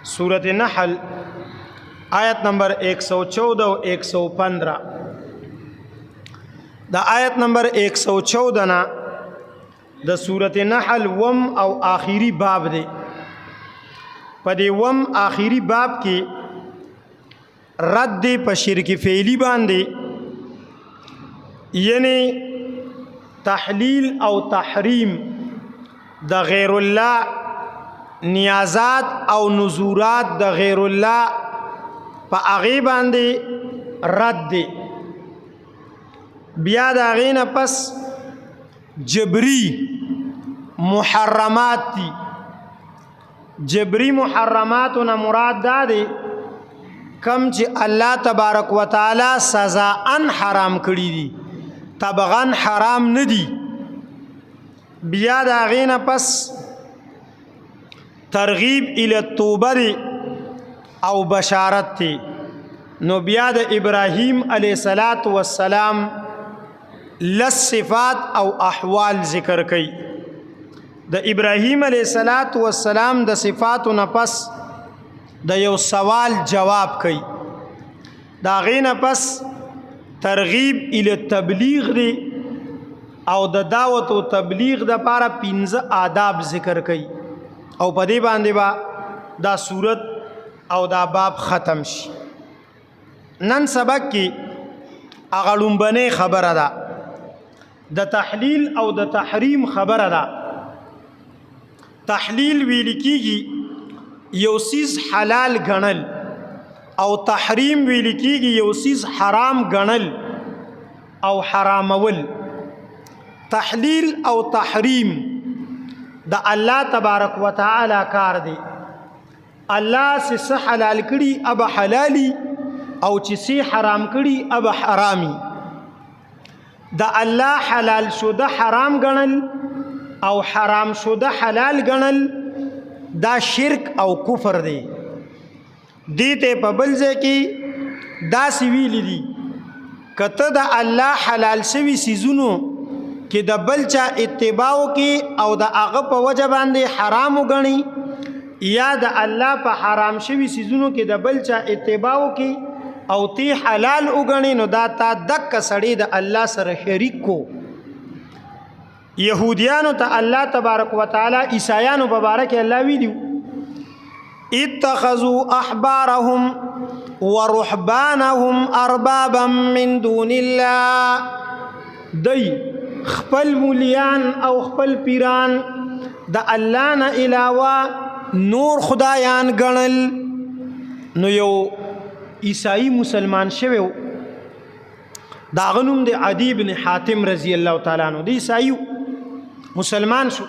सूरत नहल आयत नंबर 114 और 115। द आयत नंबर 114 ना द सूरत नहल वम और आखिरी बाब दे। पदे वम आखिरी बाब की रद्द प शिरक फेली बांधे, यानी तहलील और तहरीम द गैरुल्लाह नियाजात और नज़ूरात द गैरुल्लाह प आगे बांधे रद्द। बिया द आगे न पस जबरी मुहर्रमात थी। जबरी मुहर्रमात न मुराद दादे कम च अल्लाह तबारक व ताला सज़ाअन हराम करी दी, तबगन हराम न दी। बिया द आगे न पस तरगीब इला तौबा दे और बशारत थी। नो बिया द इब्राहीम अलैहिस्सलातु वस्सलाम लस सिफ़ात और अहवाल ज़िक्र कई। द इब्राहीम अलैहिस्सलातु वस्सलाम द सिफ़ात न पस द यो सवाल जवाब कई। दागे न पस तरगीब इला तबलीग दे और द दावत व तबलीग द पारा 15 आदाब ज़िक्र कई। और पदे बांधे बा दा सूरत और दा बाब ख़त्म शी। नन सबक की अगलुम बने खबर अदा द तहलील और द तहरीम खबर अदा। तहलील वील कीगी यो चीज़ हलाल गणल और तहरीम वील कीगी यो चीज़ हराम गणल और हरामवल। तहलील और तहरीम द अल्लाह तबारक व तआला कार दे। अल्लाह से स हलाल करी अब हलाली और चिसे हराम करी अब हरामी। द अल्लाह हलाल शुदा हराम गणल और हराम शुदा हलाल गणल दा शिरक और कुफर दे। दीते पबलजे की दा सिवीली दी कत द अल्लाह हलाल सवी सीजुनो कि द बलचा इत्तिबाओ की और द आग प वजह बांधे हराम गणी, या द अल्लाह प हराम शवी सीजुनो कि द बलचा इत्तिबाओ की और ती हलाल उगणी नो दाता दक सड़ी द अल्लाह सर शरीक को। यहूदियानो त अल्लाह तबारक व ताला ईसायानो बबारक अल्लाह वीडियो इत्तखज़ू अहबारहुम व रुहबानहुम अरबाबम मिन दूनिल्लाह। दई खपल मुलियान और खपल पीरान द अल्लाह न अलावा नूर खुदायान गणल। नो यो ईसाई मुसलमान शवे दागनुम दे अदी बिन हातिम रजी अल्लाह ताला नो द ईसाई मुसलमान शो।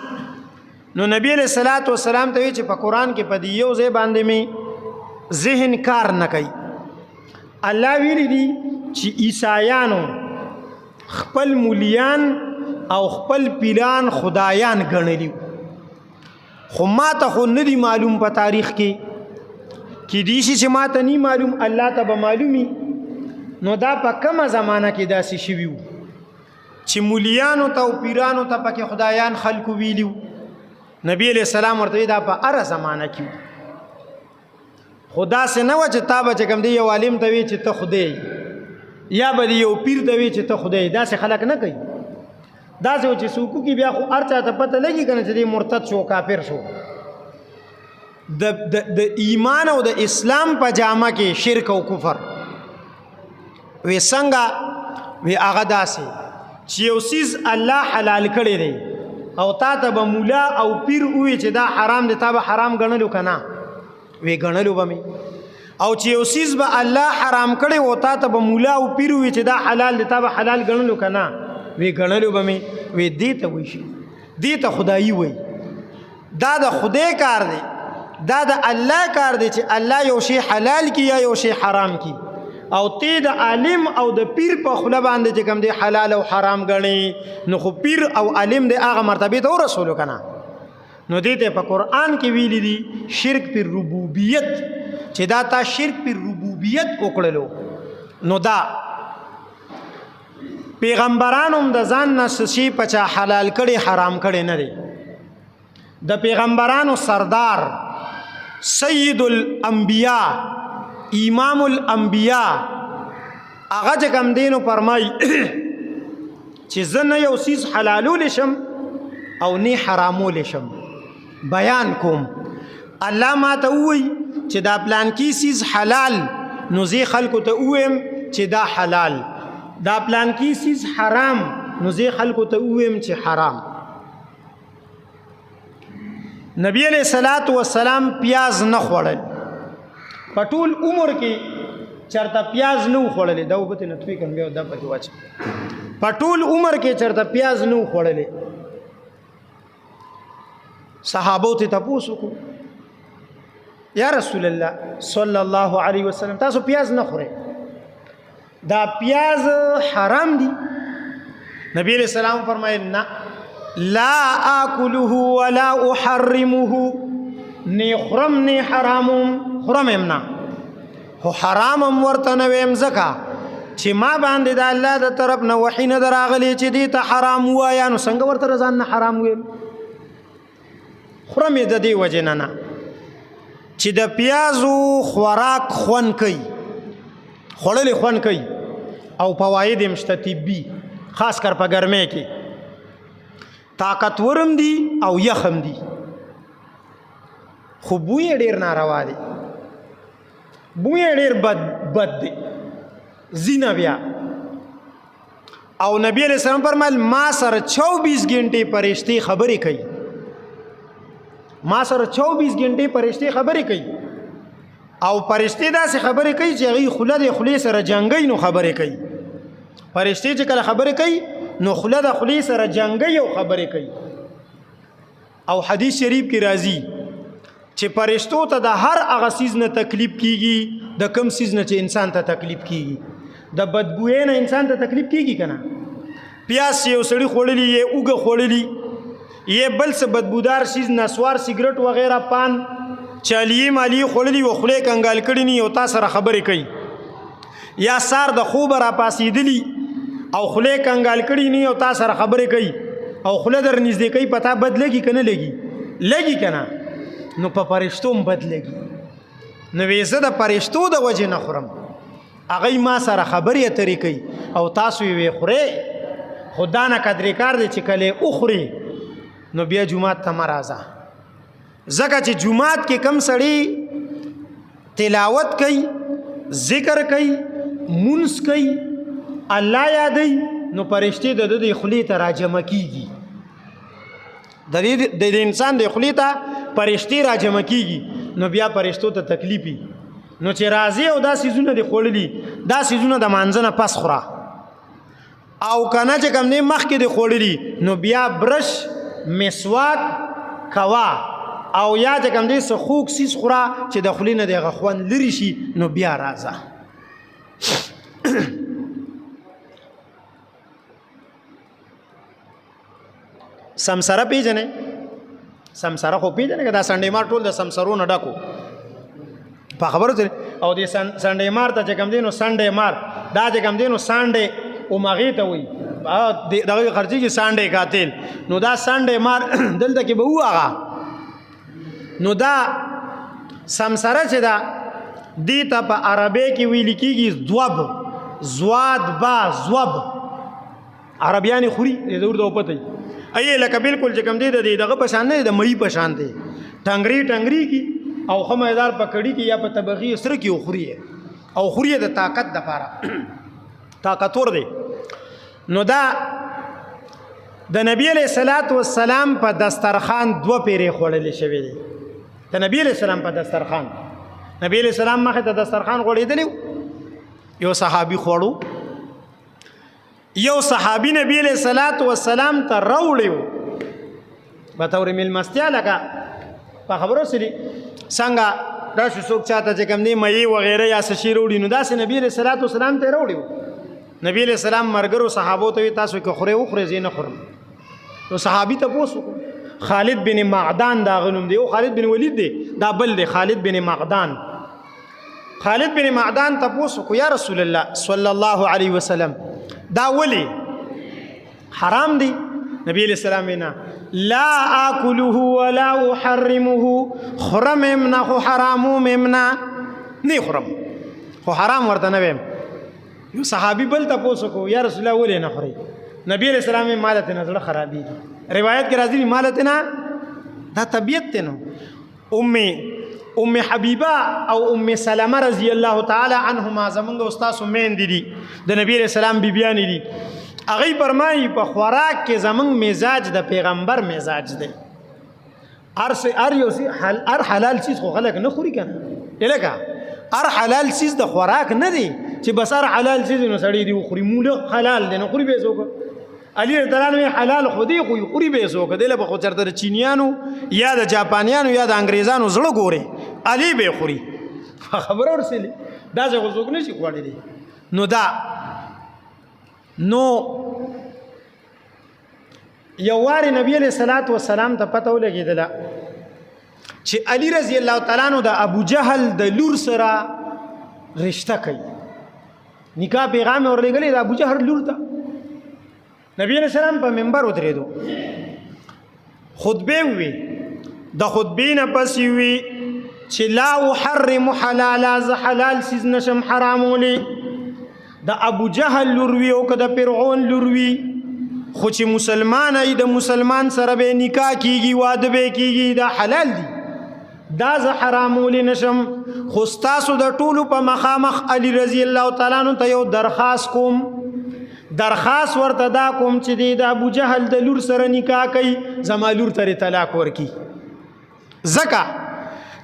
नो नबी अलैहिस्सलातु वस्सलाम ते च कुरान के पदियो जे बांधे में जहन कार न कई। अल्लाह वीली दी ची ईसायानो खपल मुलियान और खपल पीरान खुदायान गणली। खो माता खो नदी मालूम प तारीख़ के कि दीसी से माता नहीं मालूम अल्लाह तब मालूमी। नो दा प कम ज़माना के दासी शिविव ची मुलियानो ता पीरानो ता पके खुदायान खल्कु वीलिव। नबी अलैहिस्सलाम वर्ते दा प अर ज़माना की खुदा से न वच ताब च कम दे यो आलिम तवे च त खुदे या बदी यो पीर तवे च त खुदे दा से खलक न कई। दा से च सुकू की बिया खो अर्चा त पता लगी कने च मुर्तद शो काफिर शो। द ईमान और द इस्लाम पजामा के शिरक और कुफर वे संगा वे आगदा से चीज़ अल्लाह हलाल करे दे और ता तब मुला और पीर हुए च दा हराम दे तब हराम गणलो कना वे गणलो बमे। और चीज़ ब अल्लाह हराम करे होता तब मुला और पीर हुए च दा हलाल दे तब हलाल गणलो कना वे गणलो बमे। वे दे त वैशी दे त खुदाई वही दा द खुदे कार दे दा द अल्लाह कार दे च अल्लाह यो शे हलाल किया यो शे हराम की। और ते द आलिम और द पीर प खुला बांधे च कम दे हलाल और हराम गणे नो खो पीर और आलिम दे आगा मर्तबे तो रसूल कना। नो देते प कुरान की वीली दी शिरक फिर रुबूबियत च दा ता शिरक फिर रुबूबियत ओकड़लो। नो दा पैगम्बरानुम द जान न सशी पचा हलाल करे हराम करे न दे। द पैगम्बरानो सरदार سید الانبیاء امام الانبیاء هغه چې کوم دینو فرمای چې زه نه یو څیز حلالول شم او نه حرامول شم، بیان کوم. الله ما ته ووایي چې دا پلانکی څیز حلال، نو زه خلکو ته ووایم چې دا حلال. دا پلانکی څیز حرام، نو زه خلکو ته ووایم چې حرام. نبی علیہ الصلوۃ والسلام پیاز نه خوړل، په ټول عمر کې چرته پیاز نه خوړل. دا وبته نه توی کوم بیا د پته واچ، په ټول عمر کې چرته پیاز نه خوړل. صحابو ته تاسو کو یا رسول الله صلی الله علیه وسلم تاسو پیاز نه خورئ، دا پیاز حرام دي. نبی علیہ السلام فرمایي نه، لا آکله ولا احرمه، نه خرم نه حرامم، خرم امنا خو حرامم ورته نه ویم ځکه چې ما باندې د الله د طرف نه وحی نه دراغلی چې دې ته حرام وایا، نو څنګه ورته ځان نه حرام ویم؟ خرم د دې وجه نه چې د پیازو خوراک خون کوي، خوړل خون کوي او فواید هم شته طبي، خاص کر په ګرمۍ کې طاقتورم دي او یخم دي، خو بوی ډیر ناروا دی، بوی ډیر بد دی زینا بیا. او نبی علیہ السلام فرمایل ما سره 24 غنټې فرشتي خبرې کوي، ما سره 24 غنټې فرشتي خبرې کوي. او فرشتي داسې خبرې کوي چې هغه خله د خلی سره جنگي، نو خبرې کوي. فرشتي چې کله خبرې کوي نو خله د خلی سره جنگي او خبرې کوي. او حدیث شریف کې راځي چې فرشتو ته د هر هغه سیز نه تکلیف کیږي، د کم سیز نه چې انسان ته تکلیف کیږي. د بدبوې نه انسان ته تکلیف کیږي کنه، پیاس یو سړی خوړلی، یې اوګه خوړلی، یې بل څه بدبودار سیز، نسوار، سیګریټ وغیرہ، پان، چالیه مالی خوړلی و خله کنګال کړي نه او تاسو سره خبرې کوي. یا سار د خوب را پاسېدلی او خله کنګال کړي نه او تاسو سره خبرې کوي او خله در نږدې کوي، پتا بدلېږي کنه لګي کنه، نو په فرشتو هم بدلېږي. نو وېزه د فرشتو د وجه نه خورم، هغه ما سره خبرې اترې کوي او تاسو یې خورئ. خدا نه قدرې کار دی چې کله اخوري نو بیا جمعات ته مرازه، ځکه چې جمعات کې کم سړی تلاوت کوي، ذکر کوي، منس کوي، الله یادوي، نو فرشتي د دې خلی ته راجمع کیږي، د انسان د خلی ته فرشتي راجمع کیږي. نو بیا فرشتو ته تکلیفي، نو چې راځي او دا سيزونه د خوړلي، دا سيزونه د مانځنه پس خورا، او کنه چې کوم نه مخکې د خوړلي، نو بیا برش مسواک کوا، او یا چې کوم دې سخوک سیس خورا چې د خلی نه د غخوان لري شي، نو بیا راځه. سمسره پیژنې؟ سمسره خو پیژنې که دا سنډې مار ټول د سمسرو نه ډکو په خبرو ته. او د سنډې مار ته چې کوم دی نو سنډې مار، دا چې کوم دی نو سانډې اومغې ته وایي، دغه خرچې کې سانډې قاتل، نو دا سانډې مار دلته کې به وهغه. نو دا سمسره چې دا دې ته په عربی کې ویل کېږي ذوب، زواد با ذوب، عربیان خوري د اردو پته ای لکه بالکل چې کوم دی دغه په شان نه، د مې په شان دی، ټنګري کی او خمهدار پکړی کی یا په طبقي سره کی خوري، او خوري د طاقت د پاره طاقتور دی. نو دا د نبی علیہ الصلوۃ والسلام په دسترخوان 2 پیری خوړل شوی دی. د نبی علیہ السلام په دسترخوان، نبی علیہ السلام مخه ته دسترخوان غوړېدلی، یو صحابي خوړو، یو صحابي نبی علیہ الصلوۃ والسلام ته راوړیو په تور ملمستیا لکه په خبرو سری څنګه دا شو څوک چاته چې کوم دی مې وغیرہ یا سشي وروړي، نو داسې نبی علیہ الصلوۃ والسلام ته راوړیو. نبی علیہ السلام مرګرو صحابو ته تاسو کې خوري او خوري زینه خورم. نو صحابي ته پوسو خالد بن معدان دا غنوم دی، او خالد بن ولید دی دا بل دی خالد بن معدان. خالد بن معدان ته پوسو کو یا رسول الله صلی الله علیه وسلم دا ولی حرام دی؟ نبی علیہ السلام وینا لا آکله ولا احرمه خرم امنا خو حرامو ممنا نه خرم خو حرام ورته نه ویم یو صحابي بل تاسو کو یا رسول الله ولې نه خوري نبی علیہ السلام مالته نظر خرابي روایت کې راځي مالته نه دا طبيعت ته نو ام حبیبه او ام سلمہ رضی الله تعالی عنهما زمونږ استاد مین دي د نبی علیہ السلام بیبیان دي هغه فرمایي په خوراک کې زمونږ مزاج د پیغمبر مزاج دی هر حلال چیز خو خلک نه خوري کنه الکه هر حلال چیز د خوراک نه دی چې بس هر حلال چیز نو سړی دی خوري موله حلال دی نو خوري به زوګ علی تعالی حلال خودي خو خوري به زوګ دله به خو چرته چینیانو یا د جاپانیانو یا د انګریزانو زړه ګوري علی به خوري خبر ورسېلی دا څه زوګ نشي خوړلی نو دا نو یو واری نبی علیہ الصلوۃ والسلام ته پته ولګیدله چې علی رضی الله تعالی عنہ د ابو جهل د لور سره رشتہ کوي نکاح پیغام ورلګلې د ابو جهل لور ته نبی علیہ السلام په منبر ودرېدو خطبه وی د خطبې نه پس وی چې لا احرم حلالا ز حلال سیز نشم حرامولی د ابو جهل لور وی او د فرعون لور وی خو چې مسلمان ای د مسلمان سره به نکاح کیږي واده به کیږي دا حلال دی دا ز حرامول نشم خو تاسو د ټولو په مخامخ علی رضی الله تعالی عنہ ته یو درخواست کوم درخواست ورته دا کوم چې د ابو جهل د لور سره نکاح کوي زما لور ته طلاق ورکی زکه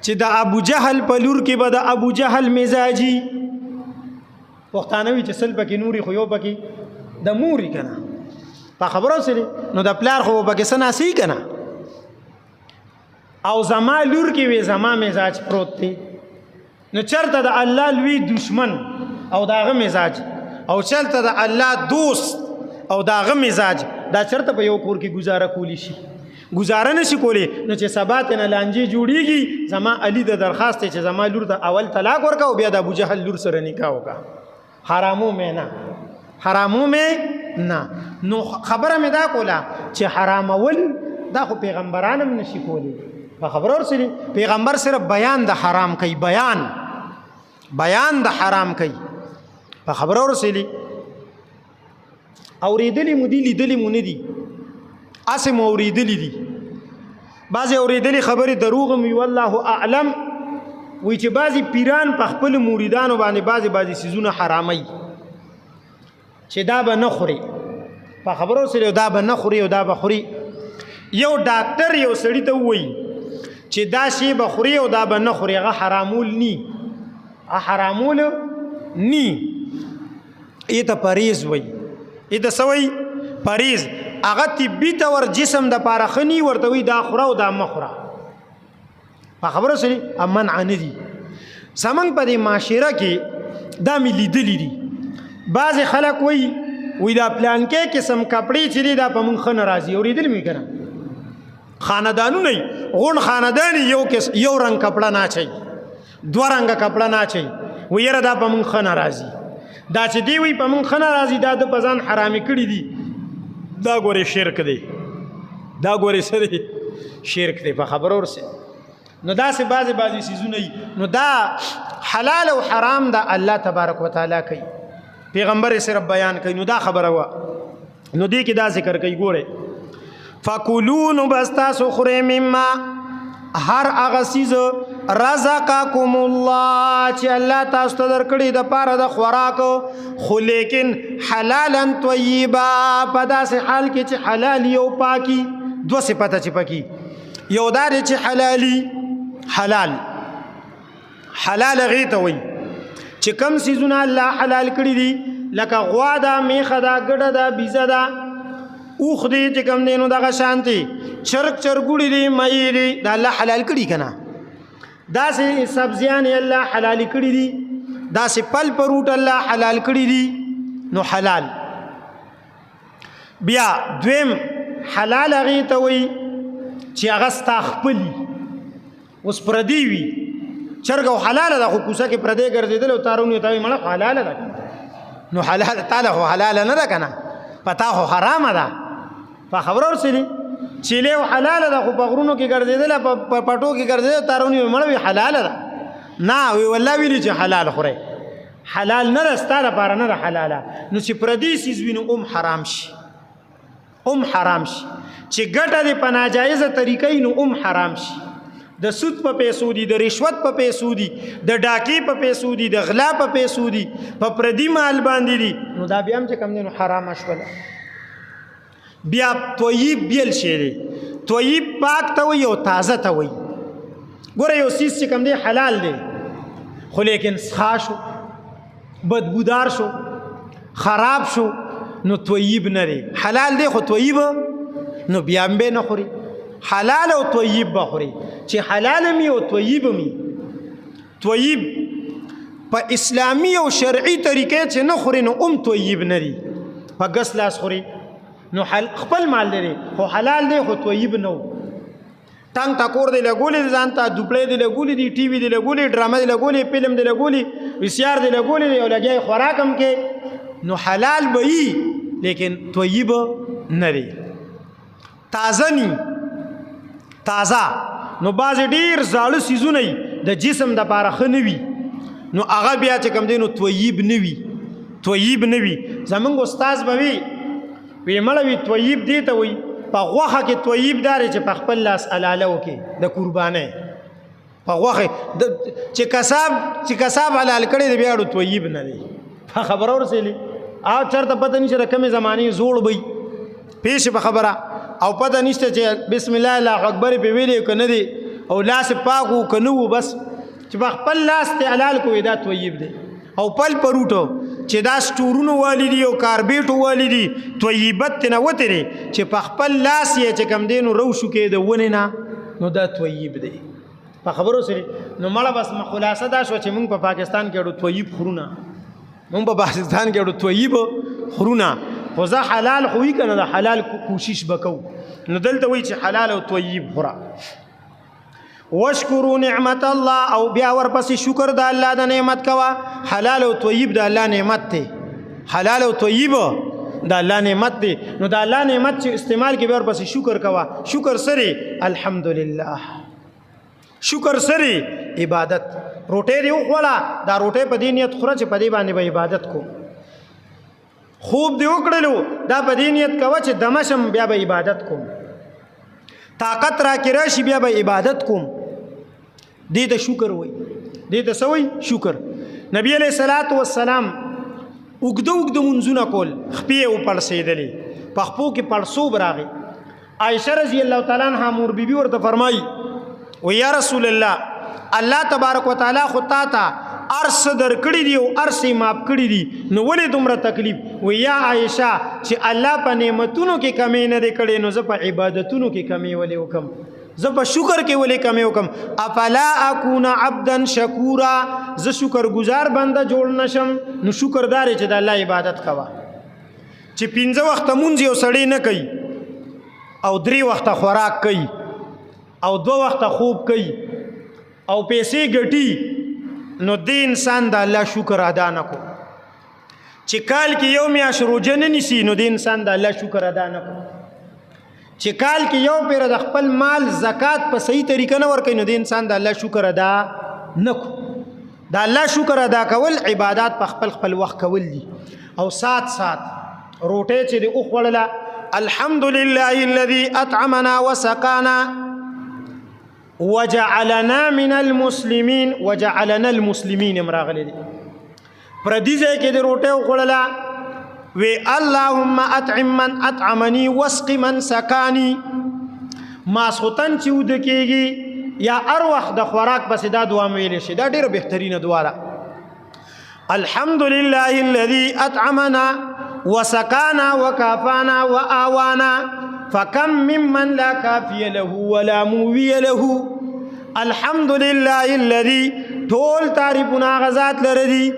چې د ابو جهل په لور کې به د ابو جهل مزاجي وختانوي چې سل پکې نوري خو یو پکې د موري کنه په خبرو سره نو د پلار خو پکې سناسي کنه او زما لور کې وي زما مزاج پروت دی نو چرته د الله لوی دشمن او داغه مزاج او چرته د الله دوست او داغه مزاج دا چرته په یو کور کې گزاره کولی شي گزاره نشي کولی نو چې سبات نه لانجی جوړیږي زما علی د درخواست چې زما لور ته اول طلاق ورکاو بیا د ابو جهل لور سره نکاح وکا حرامو مې نه نو خبره مې دا کوله چې حرامول دا خو پیغمبرانم نشي کولی په خبرو سره پیغمبر صرف بیان د حرام کوي بیان د حرام کوي په خبرو سره اوریدلی مودي لیدلی مونږ دي اسه اوریدلی دي بعضی اوریدلی خبره دروغ وي والله اعلم وی چې بعضی پیران په خپل مریدانو باندې بعضی سيزونه حرامي چې دا به نه خوري په خبرو سره دا به نه خوري او دا به خوري یو ډاکټر یو سړی ته وایي چې دا شی به خوري او دا به نه خوري هغه حرامول ني ایته پریز وایي ایته سوي پریز هغه طبي تور جسم د پاره خني ورته وي دا خوره او دا مخوره په خبرو سره امن عندي سمنګ په دې معاشره کې دا ملي دلی دي بعض خلک وی دا پلان کې قسم کپڑے چې دا په مونږ خن راځي اوریدل می کنه خاندانو نه غون خاندان یو رنگ کپڑا نه چي دو رنگ کپڑا نه چي ویره دا په مونږ خن راځي دا چې دی وی په مونږ خن راځي دا د پزان حرامي کړی دي دا ګوره شرک دی دا ګوره سره شرک دی په خبرو ورسه نو دا سه بعضی سيزونه نو دا حلال او حرام دا الله تبارک وتعالى کوي پیغمبر صرف بیان کوي نو دا خبره وا نو دې کې دا ذکر کوي ګوره فکلون بستا سخره مما هر هغه سیز رزقکم الله چې الله تاسو ته درکړي د پاره د خوراک خو لیکن حلالا طیبا په داسې حال کې چې حلال یو پاکي دو صفته چې پاکي یو دا چې حلال غیته وي چې کم سيزونه الله حلال کړی دي لکه غوا دا میخه دا ګډه دا بیزه دا اوخ دي چې کم دینو دغه شانتي چرګوړي دي مې دي دا الله حلال کړی کنه دا سه سبزیان الله حلال کړی دي دا سه پل پروت الله حلال کړی دي نو حلال بیا دویم حلال غیته وي چې هغه استخپلی اوس پردی وي چرګ او حلال ده خو کوسه کې پردې ګرځیدل او تارونه ته مړه حلال ده نو حلال تعالی خو حلال نه ده کنه پتا خو حرام ده په خبرو سره چیلې حلاله ده خو په غرونو کې ګرځېدله په پټو کې ګرځېدله تارونی مړه وي حلاله ده نه وی والله ویلي چې حلال خورئ حلال نه ده ستا لپاره نه ده حلاله نو چې پردي څیز وي نو حرام شي حرام شي چې ګټه دې په ناجایزه طریقې نو حرام شي د سود په پیسو دي د رشوت په پیسو دي د ډاکې په پیسو دي د غلا په پیسو دي په پردي مال باندې دي نو دا بیا هم چې کوم دی نو حرام شوله بیا طیب بیل شی دی طیب پاک ته وي او تازه ته وي ګوره یو څیز چې کوم دی حلال دی خو لیکن سخا شو بدبودار شو خراب شو نو طیب نه دی حلال دی خو طیب نو بیا هم به نه خوري حلال او طیب به خوري چې حلال می او طیب می طیب په اسلامی او شرعي طریقې چې نه خوري نو طیب نه دی په ګس لاس خوري نو خپل مال لري خو حلال دی خو طیب نو تنگ تکور دی لګولې ځان ته دوپړې دی لګولې دی ټي وي دی لګولې ډرامه دی لګولې فلم دی لګولې وسیار دی لګولې او لګي خوراکم کې نو حلال به وي لیکن طیب نه دی تازه ني تازه نو باز ډیر زاړه سيزونه د جسم د پاره خنوي نو هغه بیا چې کوم دی نو طیب نوي زمونږ استاد به وی مړوي طیب دی ته وي په غوخه کې طیب دار چې په خپل لاس الاله وکي د قربانه په غوخه چې کساب حلال کړي دی بیا طیب نه دی په خبره ورسېلی او چرته پته نشته د کومې زمانه زوړ وي پیش په خبره او پته نشته چې بسم الله الله اکبر په ویلې کنه دی او لاس پاکو کنو بس چې په خپل لاس ته حلال کوی دا طیب دی او پل پروټو چې دا سټورونو والیدي او کاربیټو والیدي طیبت نه وتري چې په خپل لاس یې چې کم دینو رو شو کې د ونه نه نو دا طیب دی په خبرو سره نو مړه بس خلاصه دا شو چې موږ په پاکستان کې ډو طیب خورونه موږ په پاکستان کې ډو طیب خورونه خو زه حلال خو یې کنه د حلال کوشش وکاو نو دلته وی چې حلال او طیب خورا واشکروا نعمت الله او بیا ورپسې شکر د الله د نعمت کوا حلال او طیب د الله نعمت ته حلال او طیب د الله نعمت دی نو د الله نعمت چې استعمال کې بیا ورپسې شکر کوا شکر سره الحمدلله شکر سره عبادت روټه دی خوړه دا روټه په دې نیت خوره چې په دې باندې به عبادت کو خوب دی وکړلو دا په دې نیت کوا چې دمشم بیا به عبادت کوم طاقت را کې راشي بیا به عبادت کوم دې ته شکر وای دې ته سوي شکر نبی علیہ الصلوۃ والسلام وګدو منځونه کول خپې او پړسېدلې په خپو کې پړسو براغي عائشہ رضی الله تعالی عنها مور بیبي ورته فرمایي و یا رسول الله تبارک وتعالى خطا تا ارس در کړی دی او ارس ماپ کړی دی نو ولې دومره تکلیف و یا عائشہ چې الله په نعمتونو کې کمی نه دی کړی نو زه په عبادتونو کې کمی ولې وکم زه په شکر کې ولې کمی وکم افلا اكون عبدا شکورا زه شکر گزار بنده جوړ نشم نو شکردار چې د الله عبادت کوا چې 15 وخت مونږ یو سړی نه کوي او 3 وخت خوراک کوي او 2 وخت خوب کوي او پیسې ګټي نو د انسان د الله شکر ادا نکو چې کال کې یو میاشت روزه نه نیسي نو د انسان د الله شکر ادا نکو چې کال کې یو پیر د خپل مال زکات په صحیح طریقه نه ورکوي نو د انسان د الله شکر ادا نکو د الله شکر ادا کول عبادت په خپل وخت کول دي او سات روټه چې د اوخړه الحمدلله الذي اطعمنا وسقانا وجعلنا من المسلمين امراغلی دی پردیزه کې د روټه وخړلا وی اللهم اطعم من اطعمني واسق من سقاني ما سوتن چې ود کېږي یا اروح د خوراک بس دا دعا ویل شي دا ډیره بهترینه دعا ده الحمدلله الذي اطعمنا وسقانا وكافانا واوانا فكم ممن لا كافي له ولا موي له الحمد لله الذي ټول تعریفنا غزاد لردي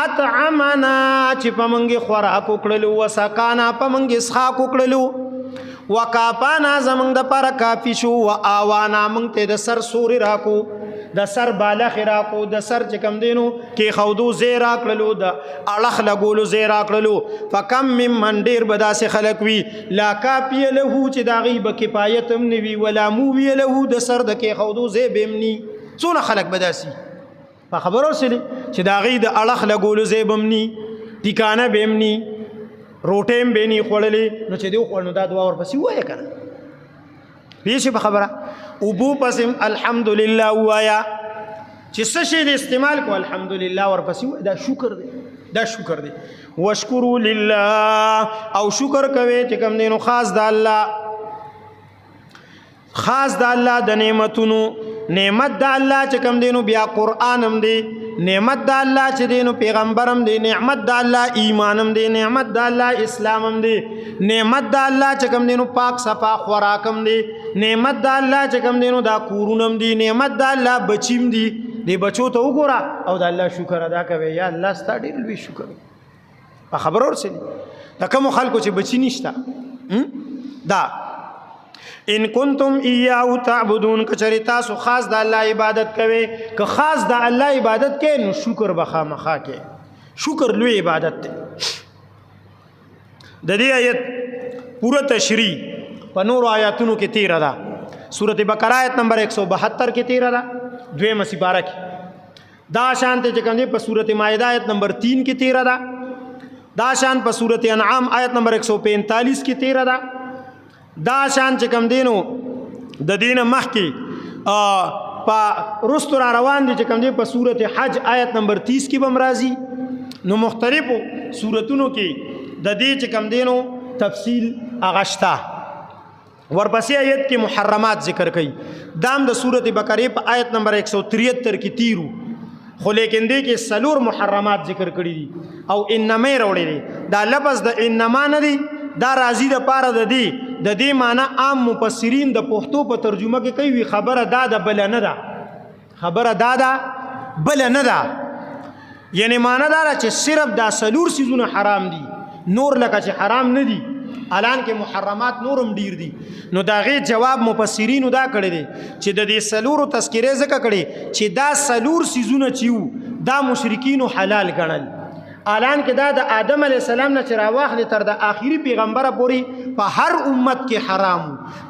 اطعمنا چې پمنګي خوراک وکړلو وسقانا پمنګي اسخاق وکړلو وکافانا زمنګ د پر کافي شو واوانا مونږ ته د سر سوري راکو د سر بالغ راکو د سر چې کم دینو کې خودو زی راکړلو د اړخ لګولو زی راکړلو فکم ممن ډیر به داسې خلک وي لا کافی له چې د هغې به کفایت هم نه وي ولا مووی له د سر د کې خودو زی به هم ني څونه خلک به داسې په خبرو سلی چې د هغې د اړخ لګولو زی به هم ني ټیکانه به هم ني روټۍ هم به ني خوړلې نو چې دی وخوړ نو دا دعا ورپسې ووایه که نه پیشی په خبره اوبو پسیم الحمدلله وایا چې څه شی د استعمال کو الحمدلله ورپسې وای دا شکر دی دا شکر دی وشکرو لله او شکر کوي چې کوم دینو خاص د الله د نعمتونو نعمت د الله چې کوم دینو بیا قران هم دی نعمت د الله چې دینو پیغمبر هم دی نعمت د الله ایمان هم دی نعمت د الله اسلام هم دی نعمت د الله چې کوم دینو پاک صفا خوراک هم دی نعمت د الله چې کوم دینو دا کورونه هم دي نعمت د الله بچیم دي دی بچو ته وګوره او د الله شکر ادا کوي یا الله ستا ډېر لوی شکر په خبرو ورسېږي د کومو خلکو چې بچي نشته دا ان کنتم ایاه تعبدون کچری تاسو خاص د الله عبادت کوي که خاص د الله عبادت کوي نو شکر بخامخا کوي شکر لوی عبادت دی د دې آیت پورا تشریح په نور آیاتونو کې 13 ده سورۃ بقره آیت نمبر 172 کې 13 ده دویمه سپاره کې دا شان ته چې کوم دی په سورۃ مائده آیت نمبر 3 کې 13 ده دا شان په سورۃ انعام آیت نمبر 145 کې 13 ده دا شان چې کوم دینو د دین مخکې په رستو را روان دي چې کوم دی په سورۃ حج آیت نمبر 30 کې بم راځي نو مختلفو سورتونو کې د دې چې کوم دینو تفصیل اغشتا ورپسې آیت کې محرمات ذکر کړي دام د سورۃ بقره په آیت نمبر 173 کې تیرو خو لیکن دې کې سلور محرمات ذکر کړي دي او انما وروړي دي دا لفظ د انما نه دی دا راضی د پاره د دې معنی عام مفسرین د پښتو په ترجمه کې کوي خبره دا د بل نه ده خبره دا ده بل نه ده یعنی معنی دا چې صرف دا سلور سيزونه حرام دي نور لکه چې حرام نه دي الان کې محرمات نورم ډیر دي نو دا غي جواب مفسرین دا کړی دي چې د دې سلورو تذکره ځکه کړي چې دا سلور سيزونه چیو دا مشرکین حلال ګڼل الان کې دا د آدم علی السلام نه چې راواخلي تر د آخري پیغمبره پورې په هر امت کې حرام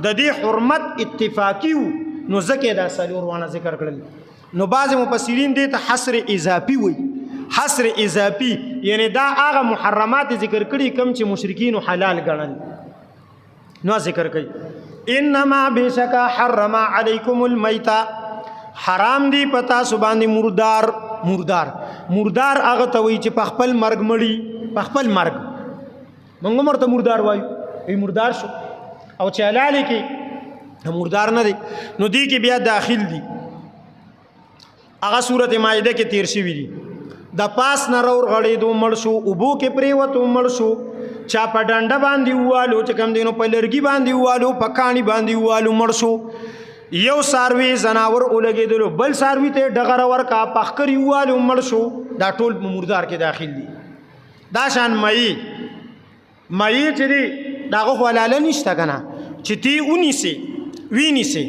د دې حرمت اتفاقی نو ځکه دا سلور وانه ذکر کړل نو بعض مفسرین دې ته حصر اضافي وي حصر اضافي یعنی دا هغه محرمات ذکر کړي کم چې مشرکین حلال ګڼل نو ذکر کوي انما بشکا حرم علیکم المیتا حرام دی پتا سبحان مردار هغه ته وی چې په خپل مرګ مړی په خپل مرګ موږ مرته مردار وایو ای مردار شو او چې حلال کې مردار نه دی نو دی کې بیا داخل دی هغه سورۃ مائده کې 13 شوی دی د پاس نه اور غړې دو مړ شو ابو کې پریوتو مړ شو چا په ډنډه باندې والو چې کوم دینو په لرګي باندې والو په کانی باندې والو مړ شو یو ساروی زناور اولګېدلو بل ساروی ته ډغره ورکا پخکری والو مړ شو دا ټول مردار کې داخل دي دا شان مئی چې دی داغه حلاله نشته کنه چې تی ونیسي وینیسي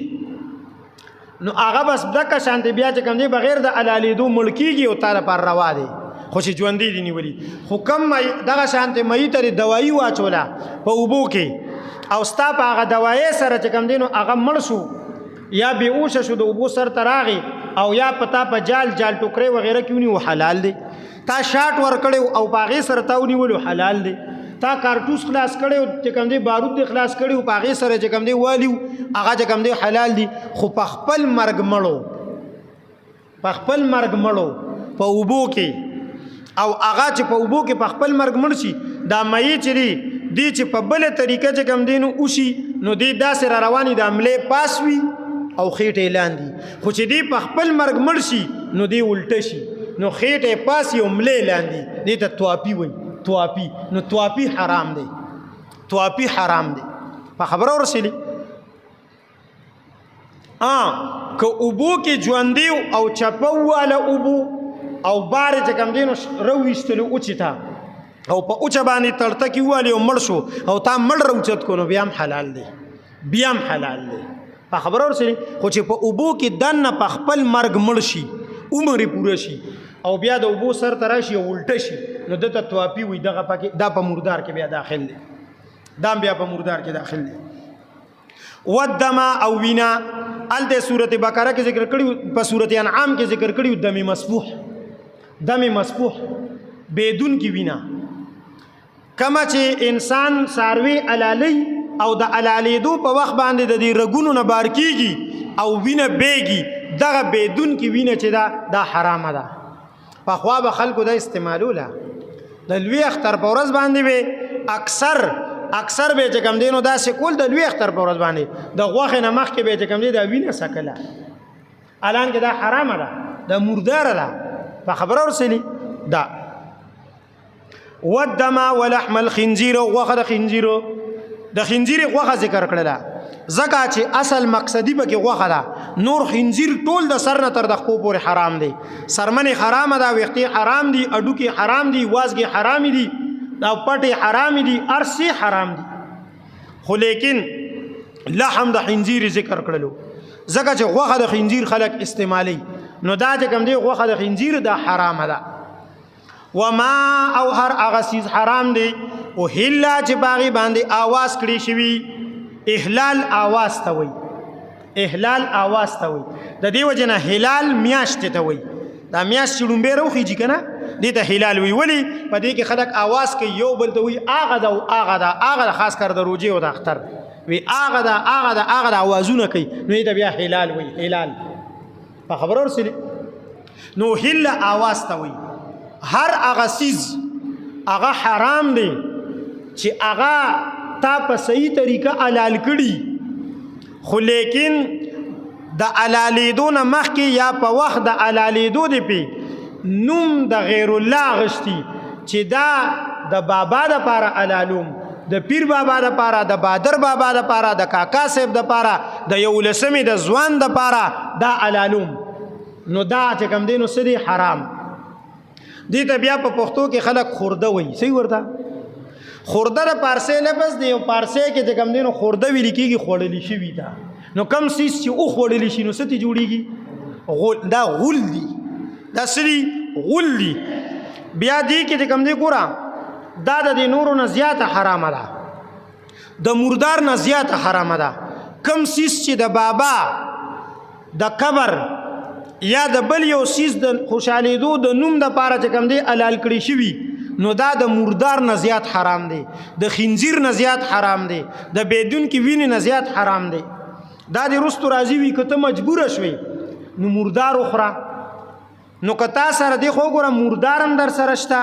نو هغه بس دک شان دی بیا چې کوم دی بغیر د حلالېدو ملکیږي او تعالی پر روا دی خو چې ژوندې دي نیولي حکم دغه شان ته مئی ته دوايي واچولا په اوبو کې او ستا په هغه دوايي سره چې کوم دی نو هغه مړ شو یا بیهوش شو د اوبو سر تراغي او یا پتا په جال ټوکرې وغیرہ کیونی و حلال دی تا شاټ ور کړو او باغې سره تاونی ولو حلال دی تا کارتوس خلاص کړو چې کوم دی بارود دی خلاص کړو باغې سره چې کوم دی والیو هغه چې کوم دی حلال دی خو په خپل مرګ مړو په اوبو کې او هغه چې په اوبو کې په خپل مرګ مړ شي دا مې چې دی چې په بل طریقه چې کوم دینو اوشي نو دی داسې را رواني د عملې پاس وي او خېټه لاندې خو چې دی په خپل مرګ مړ شي نو دی الټه شي نو خېټه پاس یو عملې لاندې دی ته توافي وي توافي نو توافي حرام دی په خبره ورسېلی که اوبو کې ژوندې او چپه واله اوبو او بار چې کوم دی نو رویستلو اوچتا او په اوچه باندې تړته کې والی او مړ شو او تا مړ روچت کو نو بیا هم حلال دی په خبره ورسره خو چې په اوبو کې دنه په خپل مرګ مړ شي عمر پوره شي او بیا د اوبو سر ته راشي او الټه شي نو دته توافي وي دغه پکې دا په مردار کې بیا داخل دی دا بیا په مردار کې داخل دی ودم او وینا الته سورته بقره کې ذکر کړي په سورته انعام کې ذکر کړي دم مسفوح بدون کې وینا کما چې انسان ساروي علالی او د علالیدو په وخت باندې د دې رګونو نه بار کیږي او وینه بیږي دغه بدون کې وینه چې دا حرامه ده په خوا به خلکو دا استعمالوله د لوی اختر په ورځ باندې به اکثر به چې کم دینو دا سکول د لوی اختر په ورځ باندې د غوښه نه مخکې به چې کم دی دا وینه سکله الان کې دا حرامه ده د مردار ده په خبره ورسلی دا ودم ولحم الخنزير وغوخه د خنزير غوخه ذکر کړل زکه چې اصل مقصدی به کې غوخه ده نور خنزير ټول د سر نه تر د خپو پورې حرام دي سرمنه حرام ده وختي حرام دي اډو کې حرام دي وازګي حرام دي دا پټي حرام دي ارسي حرام دي خو لیکن لحم د خنزير ذکر کړلو زکه چې غوخه د خنزير خلق استعمالي نو دا چې کوم دی غوخه د خنزير د حرام ده وما او هر هغه چیز حرام دی او هلا چې باغی باندې आवाज کړی شوی احلال आवाज ته وای د دې وجنه هلال میاشت ته وای دا میاشت چړومبه روخیږي کنه دې ته هلال وی ولی په دې کې خلک आवाज کوي یو بل ته وی اغه خاص کر د روجي او د اختر وی اغه आवाजونه کوي نو دې بیا هلال وی هلال په خبرو سره نو هل आवाज ته وی هر هغه چیز هغه حرام دی چې هغه تا په صحیح طریقه حلال کړي خو لیکن د حلالیدو نه مخکې یا په وخت د حلالیدو دی په نوم د غیر الله غشتي چې دا د بابا د پاره حلالوم د پیر بابا د پاره د بادر بابا د پاره د کاکا صاحب د پاره د یو لسمې د ځوان د پاره دا حلالوم نو دا چې کوم دینو سړي حرام دي ته بیا په پښتو کې خلک خورده وایي صحیح ورته خورده د پارسه لفظ دی او پارسه کې چې کوم دینو خورده ویل کېږي خوړلی شي دا نو کم سیس چې او خوړلی شي نو ستې جوړیږي غول دا غول دی دا سړي غول دی بیا دی کې چې کوم دی ګورا دا د نورو نه زیاته حرامه ده د مردار نه زیاته حرامه ده کم سیس چې د بابا د قبر یا د بل یو سیس د خوشالیدو د نوم د پاره چې کوم دی حلال کړی شوی نو دا د مردار نه زیات حرام دی د خنزیر نه زیات حرام دی د بدون کې وینې نه زیات حرام دی دا د رستو راځي وي کته مجبور شوي نو مردار اخرى نو کتا سره دی خو ګوره مردارم در سره شته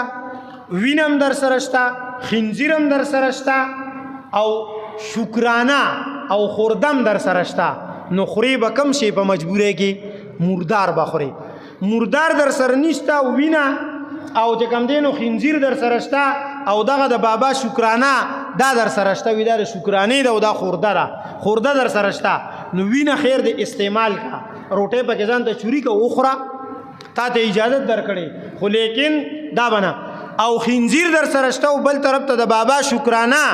وینم در سره شته خنزیرم در سره شته او شکرانه او خوردم در سره شته نو خوري به کم شي په مجبوره کې مردار بخوري مردار در سره نشته وینا او چې کم دینو خنزیر در سره شته او دغه د بابا شکرانه دا در سره شته وی دا شکرانه دا او دا خورده در سره شته نو وینه خیر د استعمال کا روټه په ځان ته چوری کا اخرى تا ته اجازه درکړي خو لیکن دا بنا او خنزیر در سره شته او بل طرف ته د بابا شکرانه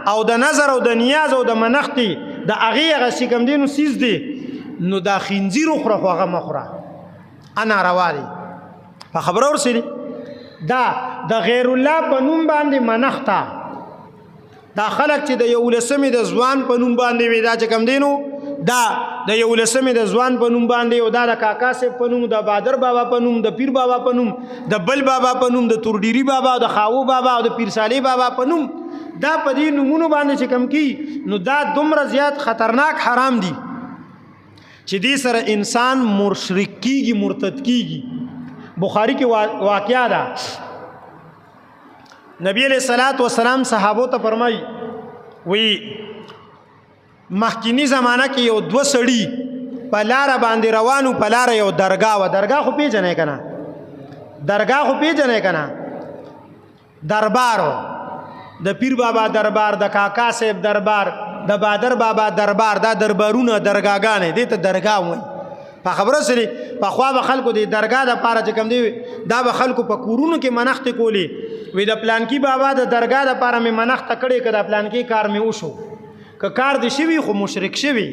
او د نظر او د نیاز او د منښتي د اغه شکم دینو سیز دی نو دا خنزیر اخرى خو هغه مخره انا روالي په خبر ورسېږي دا د غیر الله په نوم باندې منښتا دا خلک چې د یو لسمې د ځوان په نوم باندې وي دا چې کم دینو دا د یو لسمې د ځوان په نوم باندې او دا د کاکا صاحب په نوم د بادر بابا په نوم د پیر بابا په نوم د بل بابا په نوم د تورډيري بابا او د خاو بابا او د پیر صالح بابا په نوم دا په دې نومونو باندې چې کم کی نو دا دومره زیات خطرناک حرام دي چې دې سره انسان مشرک کیږي مرتد کیږي بخاری کې واقعا ده نبی علیہ الصلوۃ والسلام صحابو ته فرمای وی مخکینی زمانہ کې یو دو سړی په لار باندې روانو په لار یو درگاه خو پیژنې کنه دربار د پیر بابا دربار د کاکا صاحب دربار د بادر بابا دربار دا دربارونه درگاهګانې دي ته درگاه وای په خبره سره په خوا به خلکو د درگاه د پاره چې کم دی دا به خلکو په کورونو کې منښت کولی وی د پلان کې بابا د درگاه د پاره مې منښت کړي کړه پلان کې کار مې وشو که کار دې شوی خو مشرک شوی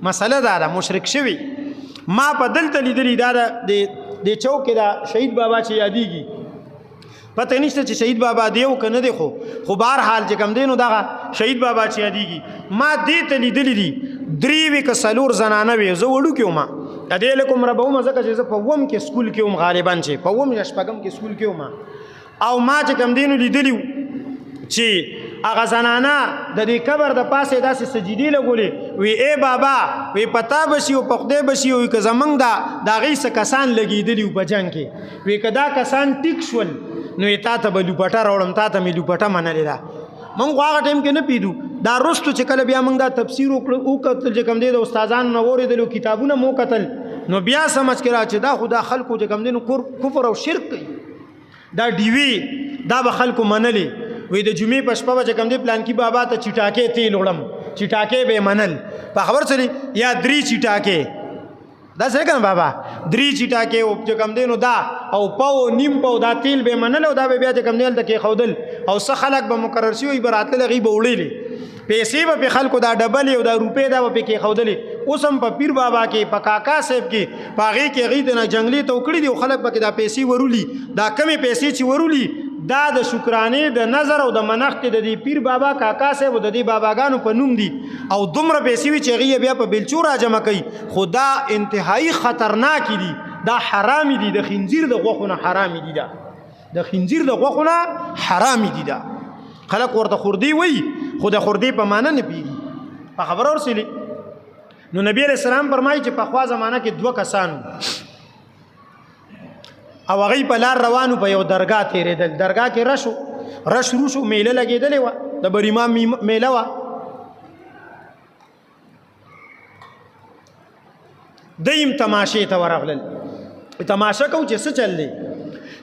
مسله دا ده مشرک شوی ما په دلته لیدلی دا د چوک دا شهید بابا چې یادېږي پته نشته چې شهید بابا دی او کنه دی خو بهر حال چې کم دی نو دغه شهید بابا چې یادېږي ما دې ته لیدلی دي 3 وی که 4 زنانه وي زه وړو کې وم د دې لکم ربوم ځکه چې زه په وم کې سکول کې وم غالبا چې په وم یا شپږم کې سکول کې وم او ما چې کم دی نو لیدلی چې هغه زنانه د دې قبر د پاسه داسې سجدي لګولې وی اے بابا وی پتا بشي او په خدای بشي او که زمنګ دا غي څه کسان لګیدلی په جنگ کې وی کدا کسان ټیک شول نو تا ته بلو پټه راوړم تا ته مې لو پټه منلې ده مونږ هغه ټیم کې نه پیدو دا رستو چې کله بیا مونږ دا تفسیر وکړو کتل چې کم دی د استادانو نو اوریدلو کتابونه مو کتل نو بیا سمجھ کړه چې دا خدا خلکو چې کم دی نو کفر او شرک کوي دا ډیوی دا به خلکو منلې وی د جمعې په شپه چې کم دی پلان کې بابا ته چټاکې تیل وړم چټاکې به منل په خبر چلی یا 3 چټاکې دا څنګه کنه بابا 3 چټاکې او چې کم دی نو دا او پاو نیم پاو دا تیل به منل او دا به بیا چې کم دی ته کې خودل او څه خلک به مقرر شي براتله غي به وړلې پیسې به خلکو دا ډبل او دا روپې دا به کې خودلې اوسم په پیر بابا کې په کاکا صاحب کې پاغي کې غي د جنگلي توکړي دی خلک به دا پیسې ورولي دا کمی پیسې چې ورولي دا د شکرانه د نظر او د منښت د دې پیر بابا کاکا صاحب د دې باباګانو په نوم دي او دومره پیسې وی چې غي بیا په بلچو را جمع کوي خدا انتهایی خطرناک دي دا حرام دي د خنزیر د غوخونه حرام دي دا د خنزیر د غوخونه حرام دي دا خلک ورته خردي وای خو د خردي په معنی نه پیږي په خبر اورسلی نو نبی رسول الله فرمایي چې په خوا زمانہ کې 2 کسانو او هغه په لار روانو په یو درگاه تیرېدل درگاه کې رش روشو میله لګېدلې و د بر امام میله و دیم تماشې ته ورغلل تماشا کو چې څه چل دی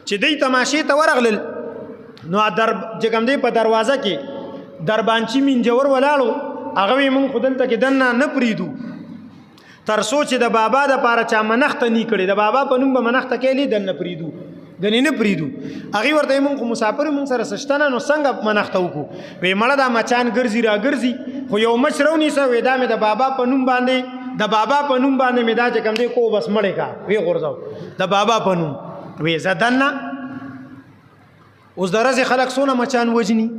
چې دی تماشې ته ورغلل نو چې کوم دی په دروازه کې دربانچی منجور ولاړو هغه مونږ خدل ته کې دنه نه پریدو تر سوچ د بابا د پاره چا منښت نه کړي د بابا په نوم به منښت کېلی دن نه پریدو غنی نه پریدو هغه ورته مونږ مسافر مونږ سره سشتنه نو څنګه منښت وکړو وی مړه دا مچان ګرځي را ګرځي خو یو مشرونی سو وی دا مې د بابا په نوم باندې د بابا په نوم باندې مې دا چې کوم دی کو بس مړې کا وی غورځاو د بابا په نوم وی زدنه اوس درځي خلک سونه مچان وجني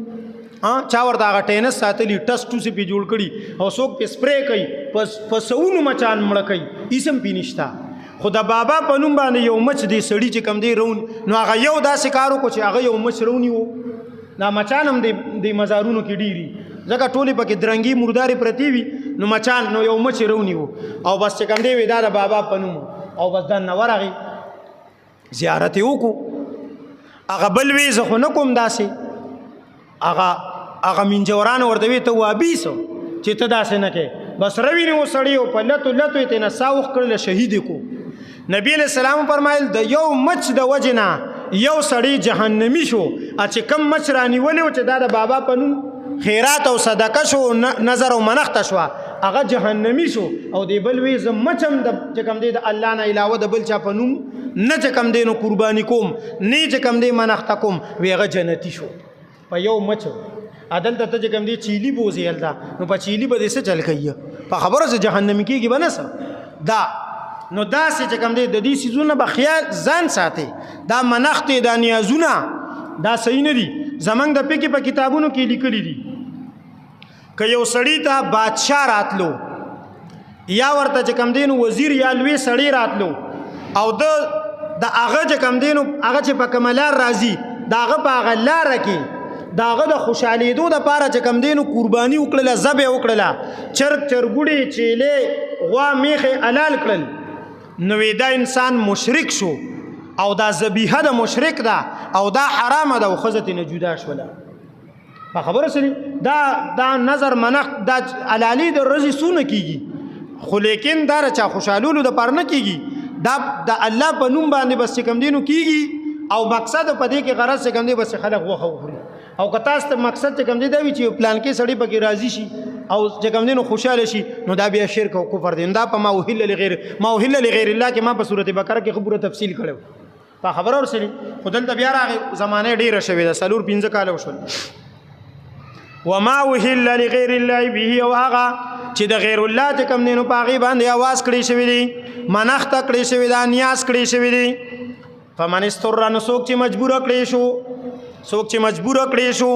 چا ورته هغه ټینس ساتلی ټس ټوسې پې جوړ کړي او څوک پې سپری کوي په سونو مچان مړه کوي اسم پې نشته خو د بابا په نوم باندې یو مچ دی سړي چې کم دی رون نو هغه یو داسې کار وکړو چې هغه یو مچ رونی و دا مچان هم د مزارونو کې ډېري ځکه ټولې پکې درنګي مردارې پرتې وي نو مچان نو یو مچ رونی و او بس چې کم دی وي دا د بابا په نوم او بس دننه ورغې زیارت یې وکړو هغه بل وی زه خو نه کوم داسې هغه منجوران ورته وی ته وابیسو چې ته داسې نه کې بس روي نه وسړی او په لتو یې ته نه ساوخ کړل شهید کو نبی علیہ السلام فرمایل د یو مچ د وجنا یو سړی جهنمی شو چې کم مچ رانی ولې چې دا د بابا په نوم خیرات او صدقه شو نظر او منښت شو هغه جهنمی شو او دی بل وی ز مچم د چې کم دی د الله نه علاوه د بل چا په نوم نه چې کم دی نو قربانی کوم نه چې کم دی منښت کوم وی هغه جنتی شو په یو مچ عدل ته چې کم دی چيلي بوزي هلدا نو په چيلي به څه چل کوي په خبره چې جهنم کېږي بنس دا نو دا چې کم دی د دې سيزونه به خیال ځان ساتي دا منښت دا نیازونه دا صحیح نه دي زمنګ د پکې په کتابونو کې لیکلي دي که یو سړی ته بادشاہ راتلو یا ورته چې کم دی نو وزیر یا لوی سړی راتلو او د هغه چې کم دی نو هغه چې په کملار راځي دا هغه په هغه لار کې داغه د خوشالیدو د پاره چې کم دینو قرباني وکړه زبې وکړه چرګوړي چيله غوا میخه حلال کړل نو دا انسان مشرک شو او دا ذبیحه د مشرک ده او دا حرام ده او خزته نه جدا شوله په خبره سره دا نظر منښت دا علالي د رزي سونه کیږي خو لیکن دا چا خوشالولو د پاره نه کیږي دا د الله په نوم باندې بس کم دینو کیږي او مقصد په دې کې غرض کم دی بس خلک وخه وخوري او که تاسو ته مقصد څه کم دی دا وی چې پلان کې سړی پکې راضي شي او چې کم دی نو خوشاله شي نو دا بیا شرک او کفر دی دا په ما وهل لغیر الله کې ما په سورته بقره کې خبره تفصیل کړو په خبر اور سړي خدل ته بیا راغی زمانه ډیره شوی دا سلور 15 کال وشول وما وهل لغیر الله به او هغه چې د غیر الله چې کوم دی نو په هغې باندې اواز کړی شوی دی منښته کړی شوی ده نیاز کړی شوی دی فمن استر نو څوک چې مجبوره کړی شو څوک چې مجبوره کړی شو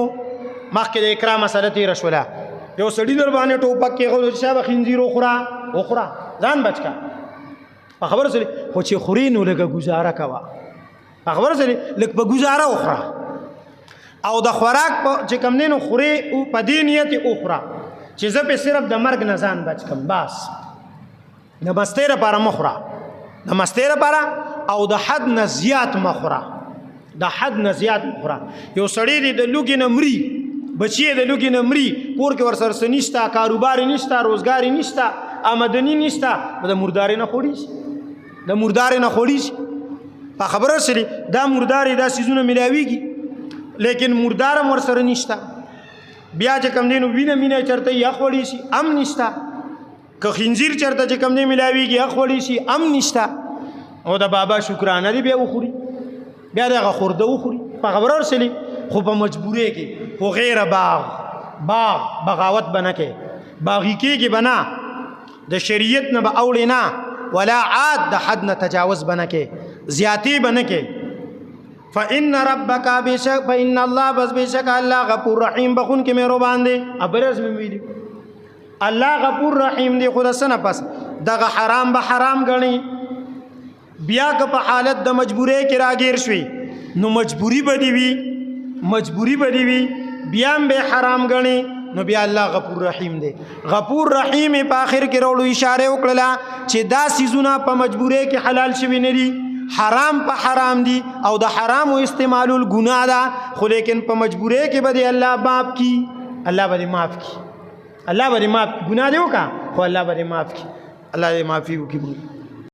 مخکې د اکراه مسله تېره شوله یو سړي در باندې ټوپک کېښود چې شابه خنزیر وخوره ځان بچ کا په خبره سره خو چې خوري نو لږه ګزاره کوه په خبره سره لږ په ګزاره وخوره او د خوراک چې کوم دی نو خورې په دې نیت یې وخوره چې زه پې صرف د مرګ نه ځان بچ کم بس د مستۍ لپاره مه خوره د مستۍ لپاره او د حد نه زیات مه خوره د حد نه زیات مه خوره یو سړی دی د لوږې نه مري بچی د لوږې نه مري کور کې ورسره څه نشته کاروبار یې نشته روزګار یې نشته آمدني نشته د مردارې نه خوړي شي د مردارې نه خوړي شي په خبره سره دا مردارې دا څیزونه میلاویږي لیکن مردار هم ورسره نشته بیا چې کوم دی نو وینه مینه چېرته یې خوړی شي هم نشته که خنزیر چېرته چې کوم دی میلاویږي خوړی شي هم نشته او د بابا شکرانه دی بیا وخوري بیا دغه خورده وخوري په خبره ورسلي خو په مجبورۍ کې خو غیر باغ بغاوت به نه کې باغي کېږي به نه د شریعت نه به اوړې نه ولا عاد د حد نه تجاوز به نه کې زیاتې به نه کې فإن ربک بشک فإن الله بس بشک الله غفور رحیم بخون کې مهربان دی ابرز مې ویلي الله غفور رحیم دی خود سره پس دغه حرام به حرام غني بیا که په حالت د مجبورۍ کې راګیر شوي نو مجبوری به دی وي بیا هم به حرام غني نو بیا الله غفور رحیم دی غفور رحیم په آخر کې وروړو اشاره وکړه چې دا سیزونه په مجبورۍ کې حلال شوي نه دي حرام په حرام دي او د حرام استعمالول ګناه ده خو لیکن په مجبورۍ کې به دی الله معاف کی الله به معاف کی الله به معاف ګناه دی وکړه خو الله به معاف کی الله دې معافي وکړي